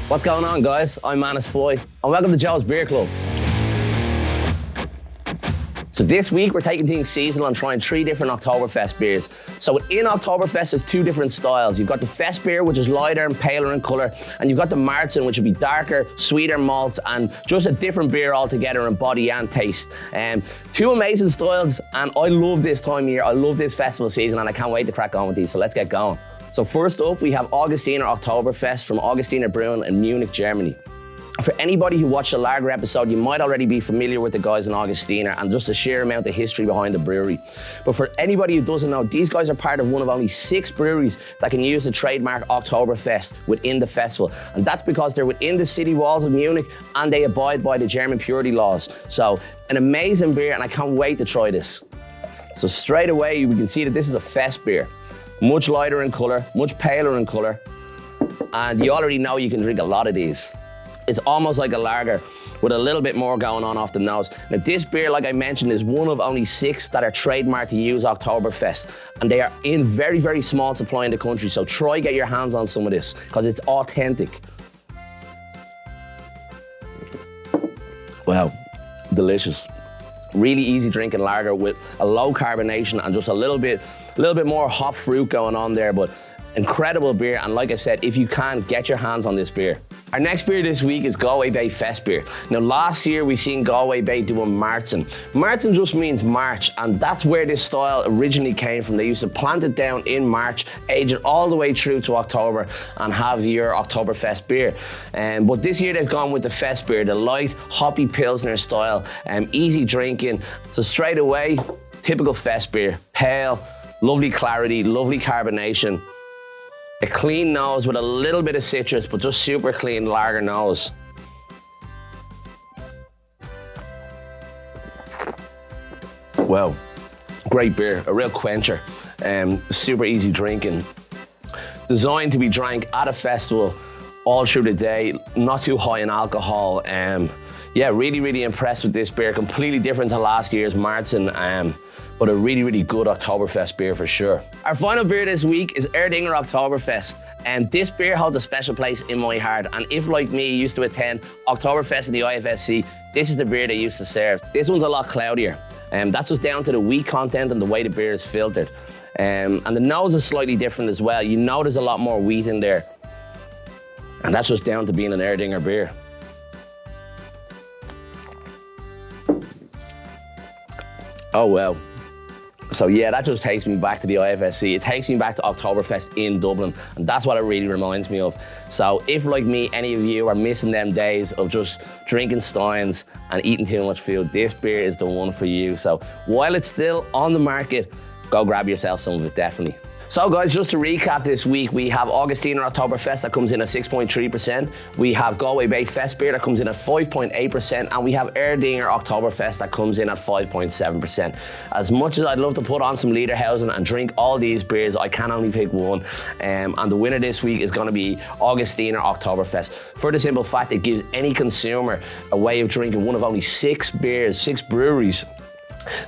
What's going on, guys? I'm Manus Foy, and welcome to Joe's Beer Club. So this week we're taking things seasonal and trying 3 different Oktoberfest beers. So within Oktoberfest there's 2 different styles. You've got the Fest beer, which is lighter and paler in colour, and you've got the Märzen, which would be darker, sweeter malts, and just a different beer altogether in body and taste. 2 amazing styles, and I love this time of year. I love this festival season, and I can't wait to crack on with these. So let's get going. So first up, we have Augustiner Oktoberfest from Augustiner Brewing in Munich, Germany. For anybody who watched the lager episode, you might already be familiar with the guys in Augustiner and just the sheer amount of history behind the brewery. But for anybody who doesn't know, these guys are part of one of only 6 breweries that can use the trademark Oktoberfest within the festival. And that's because they're within the city walls of Munich and they abide by the German purity laws. So an amazing beer, and I can't wait to try this. So straight away, we can see that this is a Fest beer. Much lighter in colour, much paler in colour. And you already know you can drink a lot of these. It's almost like a lager with a little bit more going on off the nose. Now this beer, like I mentioned, is one of only 6 that are trademarked to use Oktoberfest. And they are in very, very small supply in the country. So try get your hands on some of this because it's authentic. Wow, delicious. Really easy drinking lager with a low carbonation and just a little bit more hop fruit going on there, but incredible beer. And like I said, if you can, get your hands on this beer. Our next beer this week is Galway Bay Fest beer. Now last year we seen Galway Bay do a Märzen. Märzen just means March, and that's where this style originally came from. They used to plant it down in March, age it all the way through to October, and have your Oktoberfest beer. But this year they've gone with the Fest beer, the light, hoppy Pilsner style, easy drinking. So straight away, typical Fest beer, pale, lovely clarity, lovely carbonation. A clean nose with a little bit of citrus, but just super clean lager nose. Wow, great beer, a real quencher. Super easy drinking. Designed to be drank at a festival all through the day, not too high in alcohol. Yeah, really, really impressed with this beer. Completely different to last year's Märzen. But a really, really good Oktoberfest beer for sure. Our final beer this week is Erdinger Oktoberfest. And this beer holds a special place in my heart. And if, like me, you used to attend Oktoberfest in the IFSC, this is the beer they used to serve. This one's a lot cloudier. That's just down to the wheat content and the way the beer is filtered. And the nose is slightly different as well. You know there's a lot more wheat in there. And that's just down to being an Erdinger beer. Oh, wow. So yeah, that just takes me back to the IFSC. It takes me back to Oktoberfest in Dublin, and that's what it really reminds me of. So if, like me, any of you are missing them days of just drinking steins and eating too much food, this beer is the one for you. So while it's still on the market, go grab yourself some of it, definitely. So guys, just to recap this week, we have Augustiner Oktoberfest that comes in at 6.3%. We have Galway Bay Fest beer that comes in at 5.8%. And we have Erdinger Oktoberfest that comes in at 5.7%. As much as I'd love to put on some Lederhausen and drink all these beers, I can only pick one. And the winner this week is gonna be Augustiner Oktoberfest. For the simple fact it gives any consumer a way of drinking one of only 6 beers, 6 breweries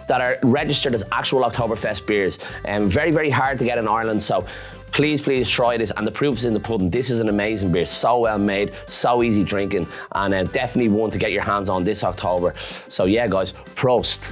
that are registered as actual Oktoberfest beers. Very, very hard to get in Ireland, so please try this, and the proof is in the pudding. This is an amazing beer, so well made, so easy drinking, and definitely one to get your hands on this October. So yeah guys, Prost.